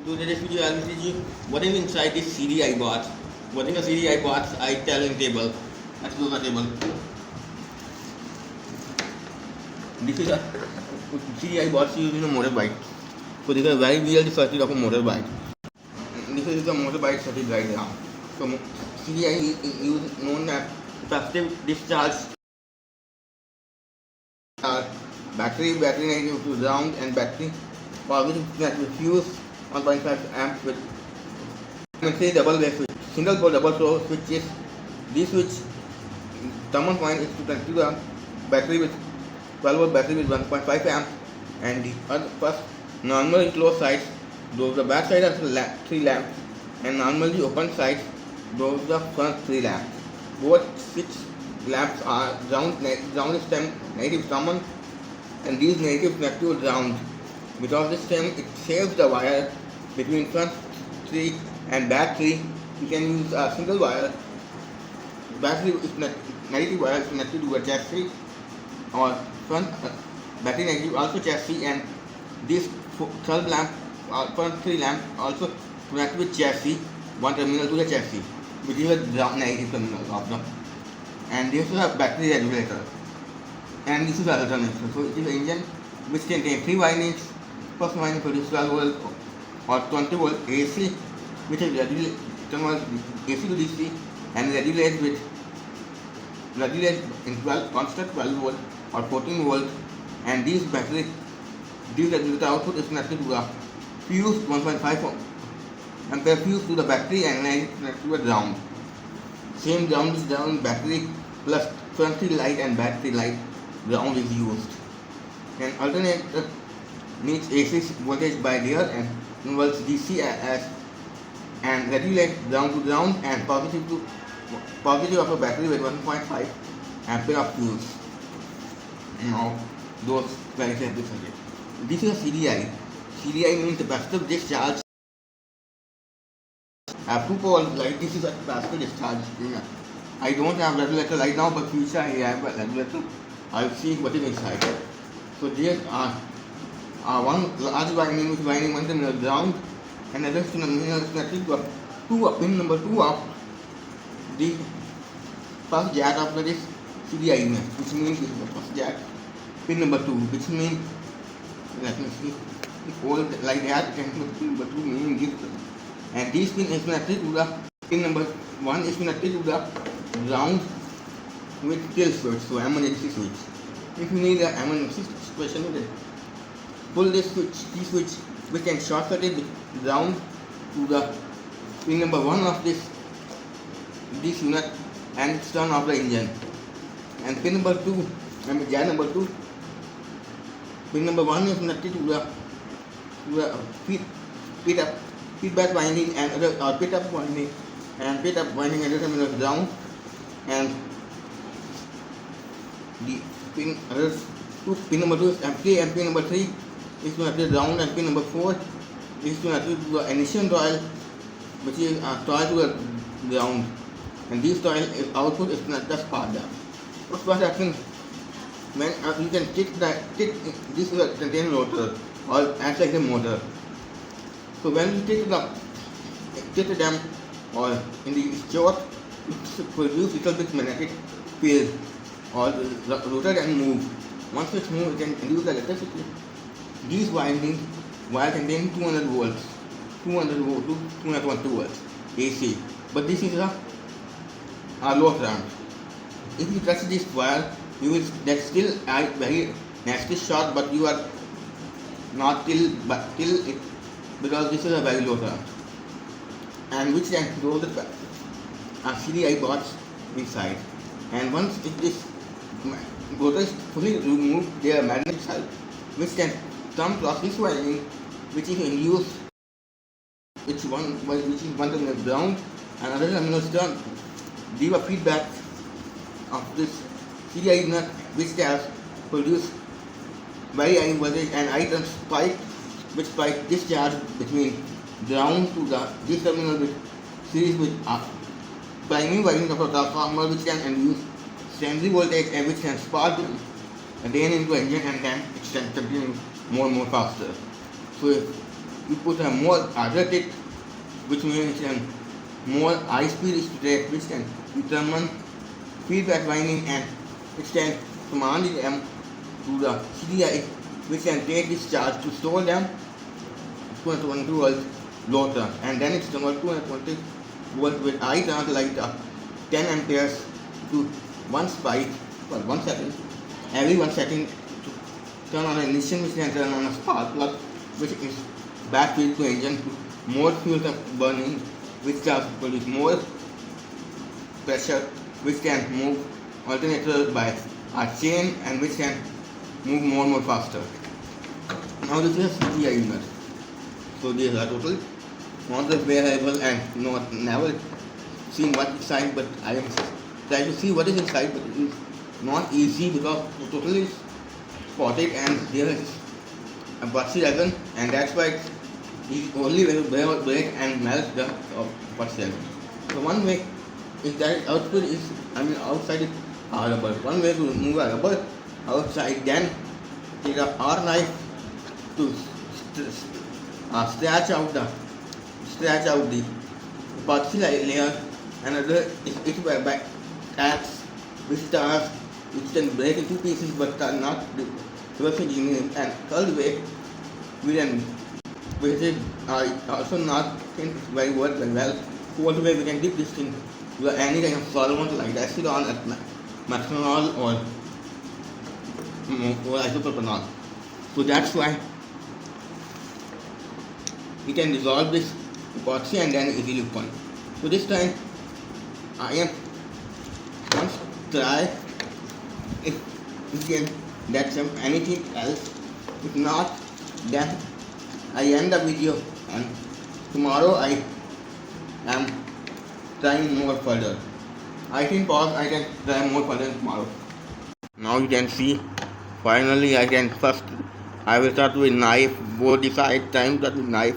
So in this video I will teach you what is inside this CDI box. What is a CDI box? I tell in table. Let's go to the table. This is a CDI box used in a motorbike. So this is a very real circuit of a motorbike. This is the motorbike circuit right now. So CDI is known as capacitive discharge. Battery negative to ground and battery positive that will fuse 1.5 amps with double way switch. Single pole double throw switches. This switch common point is to connect to the battery with 12 volt battery with 1.5 amps, and the first normally closed sides, those the back side are 3 lamps, and normally open sides, those the front 3 lamps. Both switch lamps are ground is negative common, and these negative connect to ground. Because this time it saves the wire between front 3 and back 3. You can use a single wire. Battery is negative wire is connected to a chassis, or front battery negative also chassis, and this 12 lamp front 3 lamp also connected with chassis, one terminal to the chassis, which is a ground negative terminal of the. And this is a battery regulator, and this is the alternator. So it is an engine which contains 3 windings. First winding produces 12 volt or 20 volt AC, which is converts AC to DC, and regulated in 12 constant 12 volt or 14 volt. And this regulator output is connected to a fuse 1.5 ampere fuse to the battery, and then connected to a ground. Same ground is down battery plus front light and battery light ground is used. And alternator meets AC voltage by layer and converts DC as and regulate ground to ground and positive of a battery with 1.5 ampere of fuse. Now those very simple circuit. This is a CDI. CDI means capacitive discharge. I have 2 poles like this is a capacitive discharge. I don't have regulator right now, but future I have a regulator. I'll see what is inside. So there are one large winding which winding one terminal ground, and another terminal is connected to pin number 2 of the first jack of this CDI unit, which means this is the first jack, pin number 2, which means, let me see, if all like that, pin number 2 meaning this, and this pin is connected to the pin number 1 is connected to the ground with kill switch, so emergency switch. If you need an emergency situation, pull this switch which can short circuit the ground to the pin number 1 of this unit, and it's turn off the engine. And pin number 2, jack number 2, pin number 1 is connected to the feedback winding and other pit up winding, and pit up winding other terminal ground, and the pin number 2 is empty, and pin number 3 is connected to ground, and pin number 4 is connected to the ignition coil, which is coil to the ground, and this coil is output is connected to spark gap. What happens when you can kick this is a container rotor or acts like a motor. So when you kick them or in the short, it produces little bit magnetic field, or the rotor can move. Once it moves, it can induce electricity. These windings wire contain 200 volts to 220 volts AC, but this is a low current. If you touch this wire, you will get still a very nasty shock, but you are not till it, because this is a very low current, and which can control the CDI box inside. And once this rotor is fully removed, their magnetic side, which can come across this winding, which is induced, which is one terminal ground, and another terminal turn, give a feedback of this CDI unit, which has produced very high voltage and high current spike, which spike discharge between ground to this terminal with series with primary winding of a transformer, which can induce secondary voltage and which can spark again into engine and can extend continue more and more faster. So you put a more adapted, which means more high speed state, which can determine feedback winding, and it can command them to the CDI, which can take discharge to store them 220 volts load current, and then it's converted 220 volts with high current like 10 amperes to one spike for 1 second. Every 1 second to turn on an ignition, which can turn on a spark plug, which is back fuel to engine to more fuel burning, which can produce more pressure, which can move alternator by a chain, and which can move more and more faster. Now this is CDI unit. So these are total not the variable and not never seen what inside, but I am trying to see what is inside, but it is not easy because the total is spotted and there is a bursty resin, and that's why it's only when you break and melt the bursty resin. So one way is that output is, outside is rubber. One way to remove a rubber outside, then take a R knife to scratch out the epoxy layer. Another is it by tacks, which can break into pieces but are not reverse engineering, and third way which is also not very well. Fourth way, we can dip this thing with any kind of solvent like acetone, methanol, or isopropanol. So that's why we can dissolve this epoxy and then easily open. So this time I am once try if we can get some anything else. If not, then I end the video, and tomorrow I am trying more further. I can pause, I can try more further tomorrow. Now you can see, finally I will start with knife, both the side time start with knife,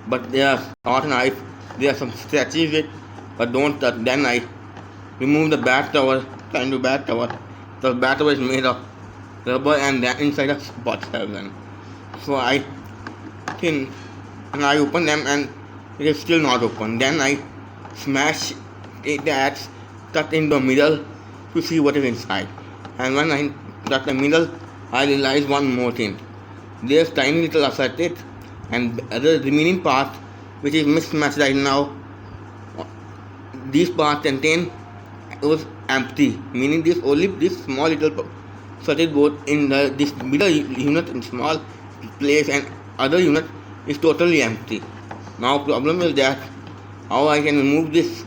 but they are not knife, there are some scratches with, but don't touch. Then I remove the back cover, trying to back cover. The back cover is made of rubber and then inside a spot resin. So I think, and I open them and it is still not open. Then I smash the axe, cut in the middle to see what is inside. And when I cut the middle, I realize one more thing. There's tiny little acetate, and the remaining part, which is mismatched right now, these parts contain was empty, meaning this small little circuit board in this middle unit in small place, and other unit is totally empty. Now problem is that how I can remove this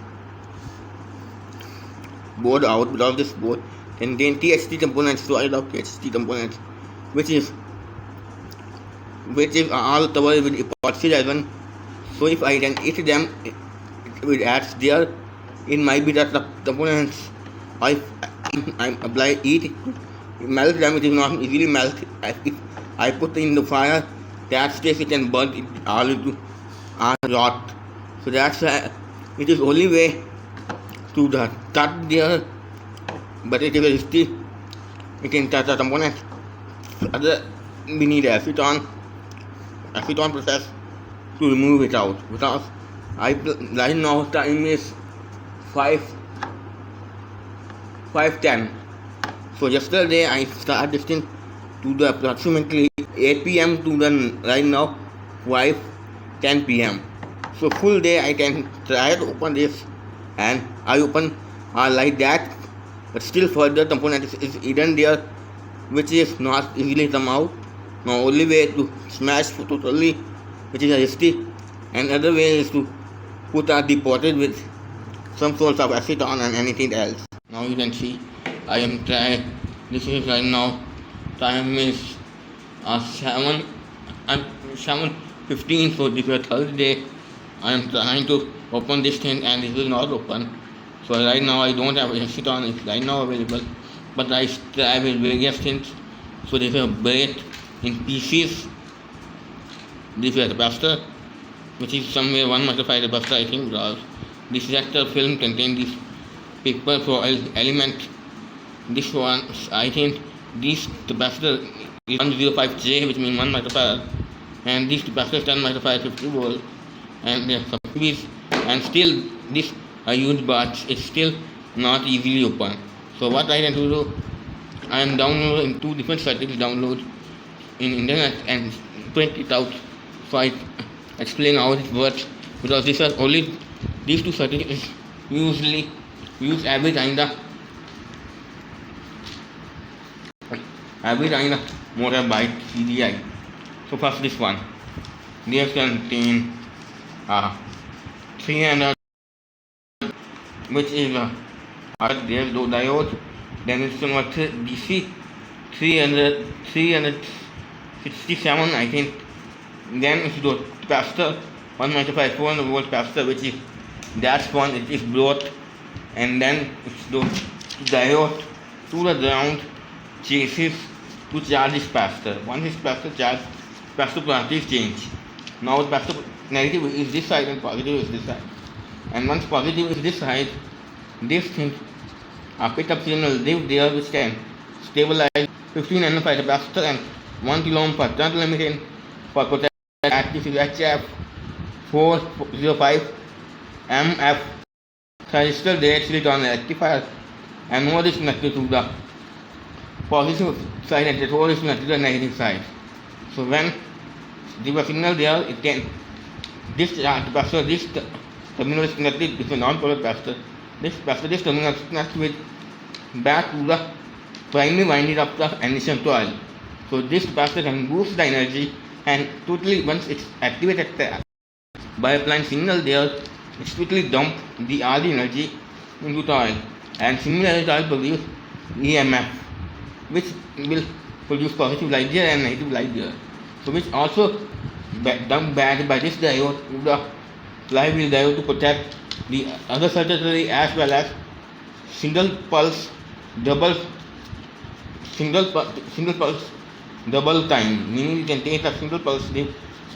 board out, because this board contains THT components, solid of THT components, which is all covered with epoxy resin. So if I can eat them with ads there, it might be that the components I apply melt them. It is not easily melt. If I put in the fire, that stage it can burn it all into rot. So that's it is only way to cut there, but it is risky. It can touch the components. We need acetone process to remove it out, because right now time is 5:10. So yesterday I started this thing to the approximately 8 p.m. to the right now 5:10 p.m. So full day I can try to open this, and I open like that, but still further component is hidden there, which is not easily come out. Now only way to smash totally, which is a risky, and other way is to put a deposit with some sort of acetone and anything else. Now you can see I am trying. This is right now time is 7:15. So this is a Thursday. I am trying to open this thing and it will not open. So right now I don't have acetone. It's right now available, but I try with various things. So this is a break in pieces. This is a capacitor, which is somewhere 1 microfarad capacitor, I think, because this reactor film contains this paper for element. This one, I think, this capacitor is 105J, which means 1 microfarad, and these capacitors turn by the 550 volt, and they squeeze, and still this huge bar is still not easily open. So what I can do, I am downloading two different settings download in internet and print it out, so I explain how it works, because these two settings is usually used every time the motor byte CDI. So first this one, they contain 300, which is there's no diode. Then it's DC 367, I think. Then it's the capacitor 1.5 400 volt capacitor, which is that one, it is brought, and then it's the diode to the ground chases to charge this capacitor. Once this capacitor charged, capacitor polarity is changed. Now the capacitor negative is this side and positive is this side. And once positive is this side, this thing pick up signal live there, which can stabilize 15 nanofarad capacitor and 1 kilo ohm per turn limit for potential active HF 405 MF resistor directly on the rectifier, and more is connected to the positive side and the other is connected to the negative side. So when there is a signal there, it can this capacitor, this terminal is connected with a non-polar capacitor. This terminal is connected with back to the primary winding of the ignition coil. So this capacitor can boost the energy, and totally once it's activated by applying signal there, it's totally dump the all the energy into the oil, and similarly the oil produce EMF, which will produce positive light there and negative light there. So which also dumped back by this diode to the flywheel diode to protect the other circuitry, as well as single pulse double time, meaning you can take a single pulse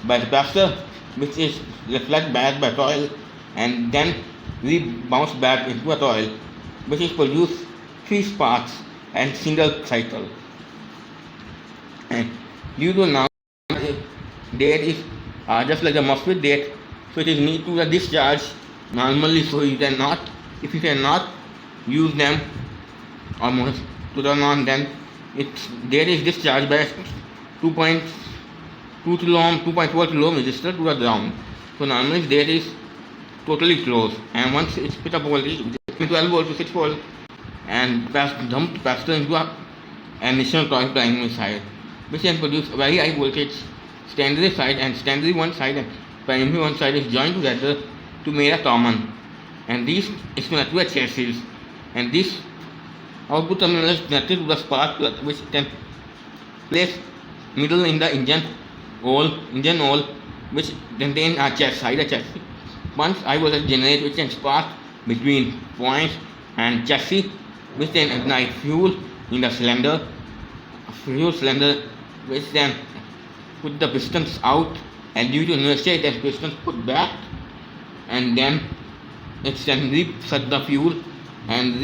by the capacitor, which is reflect back by coil, and then we bounce back into a coil, which is produce 3 sparks and single cycle. And due to now there is just like the MOSFET date, so it is need to the discharge normally, so you cannot, if you cannot use them almost to turn on, then there is discharge by 2.2 kilo ohm 2.4 kilo ohm resistor to the ground. So normally there is totally closed, and once it's pick up voltage 12 volt to 6 volt and dump capacitor into a ignition coil primary side, which can produce very high voltage secondary side, and secondary one side and primary one side is joined together to make a common, and this is connected to a chassis, and this output terminal is connected to the spark plug, which can place middle in the engine hole, which contain a chassis. Once I was a generator which can spark between points and chassis, which can ignite fuel in the cylinder, which then put the pistons out, and due to inertia then pistons put back, and then it can reset the fuel and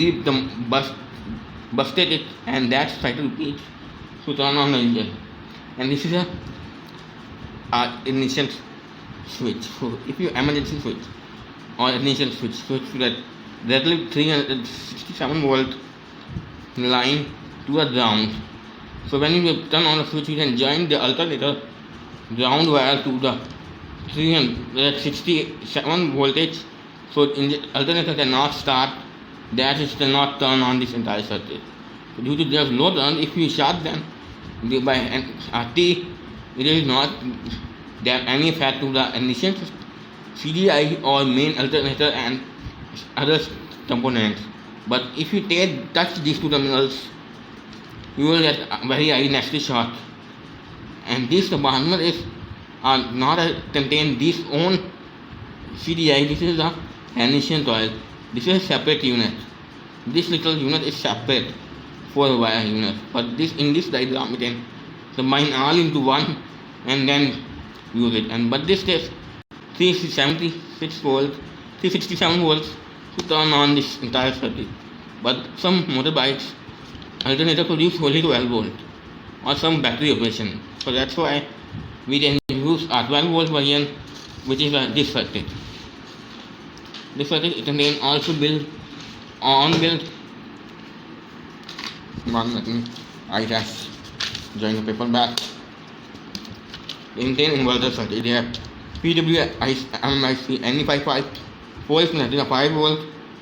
busted it, and that cycle repeats to turn on the engine. And this is a ignition switch. So if you emergency switch or ignition switch, so that directly 367 volt line to a ground. So when you turn on the switch, you can join the alternator ground wire to the 367 voltage. So in the alternator cannot start, that is cannot turn on this entire circuit. So due to there's no turn, if you short them by T, it is not there any effect to the ignition CDI or main alternator and other components. But if you touch these two terminals, you will get a very high nasty short. And this compartment is not contain this own CDI. This is the ignition coil. This is a separate unit. This little unit is separate for wire unit. But this in this diagram we can combine all into one and then use it. But this is 367 volts to turn on this entire circuit. But some motorbikes alternator produce only 12 volt or some battery operation. So that's why we can use use a 12 volt version, which is this circuit. This circuit contains also built on-built one. Let me I just join the paper back. Contain inverter circuit. They have PWM-IC NE55 4 is connected to 5 volt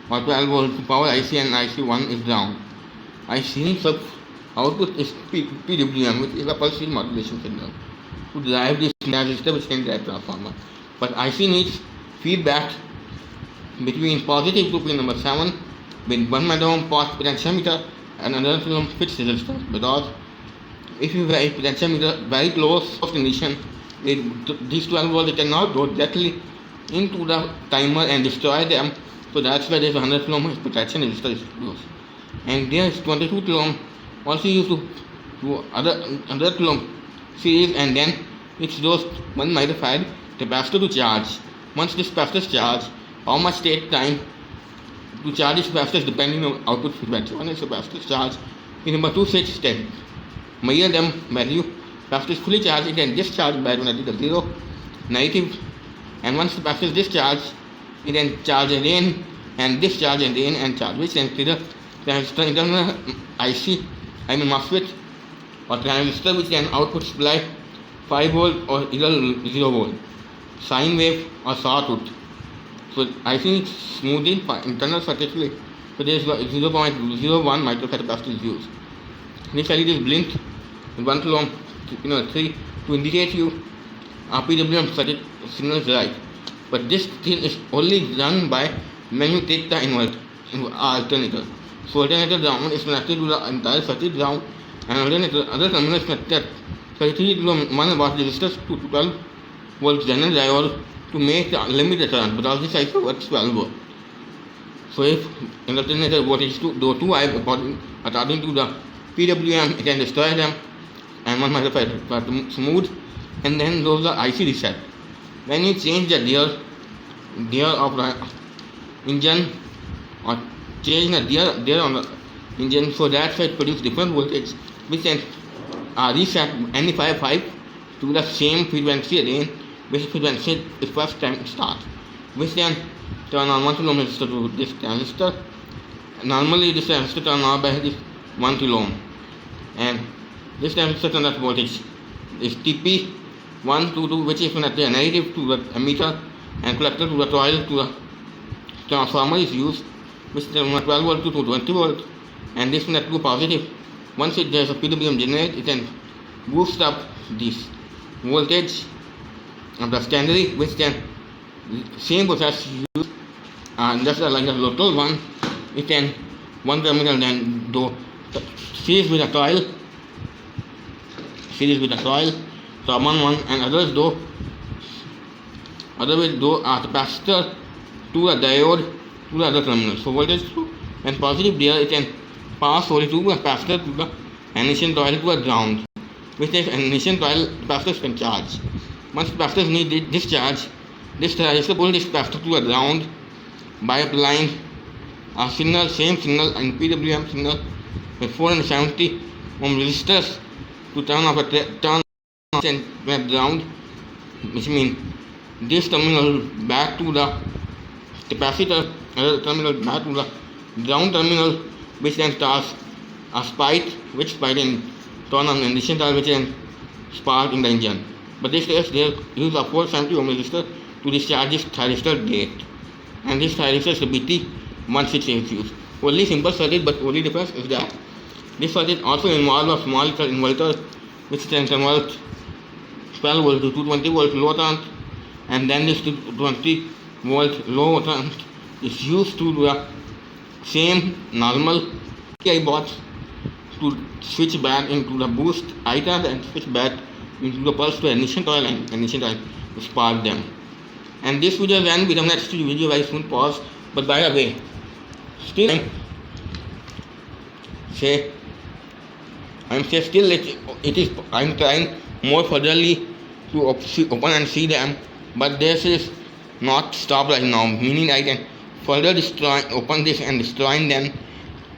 or 12 volt to power IC, and IC1 is ground. IC sub output is PWM, which is a pulse field modulation signal to drive this resistor which can drive transformer. But IC needs feedback between positive to pin number 7 with 1 megaohm potentiometer and another film fixed resistor, because if you have potentiometer very close condition, these 12 volts cannot go directly into the timer and destroy them. So that's why there is 100 kilo ohm protection resistor is used. And there is 22 kilo ohm also used to other kilo ohm series, and then it's those 1 microfarad capacitor to charge. Once this capacitor is charged, how much take time to charge this capacitor depending on output frequency. One is capacitor charge. In number 2, 6, 10. Measure them value. Capacitor is fully charged, it can discharge by magnetic 0, negative, and once the capacitor is discharged, it can charge again and discharge again and charge, which can trigger transistor internal IC, MOSFET or transistor, which can output supply 5 volt or either 0 volt, sine wave or sawtooth. So IC is smoothing internal circuitry. So there is 0.01 microfarad capacitor is used. This LED is blinked with 1 kilo ohm 3 to indicate you PWM circuit signal is right. But this thing is only done by when you take the inverter alternator. So alternator ground is connected to the entire circuit ground, and other terminal is connected 33 kilo 1 watt resistors to 12 volt general diode to make the limited current, because this also works 12 volt. So if an alternator voltage to 2I according to the PWM, it can destroy them, and 1 microfarad smooth, and then those are IC reset. When you change the gear of the engine or change the gear on the engine, so that side produce different voltage, which can reset NE55 to the same frequency again, which frequency is first time it starts, which then turn on 1 kilo ohm resistor to this transistor. Normally this transistor turn on by this 1 kilo ohm, and this transistor turn that voltage is TP 122, which is connected negative to the emitter and collector to the coil to the transformer is used, which is 12 volt to 20 volt, and this connected to positive. Once there is a PWM generate, it can boost up this voltage of the secondary, which can same process used just like the local one. It can one terminal then do series with a coil, so one, and others do capacitor to a diode to the other terminal. So voltage when positive there, it can pass only to a capacitor to the ignition coil to a ground, which is ignition coil capacitors can charge. Once capacitors need discharge, this transistor pull this capacitor to a ground by applying a signal, same signal in PWM signal with 470 ohm resistors to turn off and ground, which means this terminal back to the capacitor, other terminal back to the ground terminal, which then starts a spike, which spike can turn on ignition coil, which can spark in the engine. But this case they use a 470 ohm resistor to discharge this thyristor gate, and this thyristor is BT 168 is used. Only simple circuit, but only difference is that this circuit also involves a small inverter, which can convert 12 volt to 220 volt low current, and then this 220 volt low current is used to do the same normal CDI box to switch back into the boost icon and switch back into the pulse to ignition coil, and ignition coil to spark them. And this video will end with the next video very soon. Pause. But by the way, still I'm trying more furtherly to open and see them, but this is not stop right now, meaning I can further open this and destroy them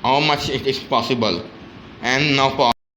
how much it is possible. And now pause.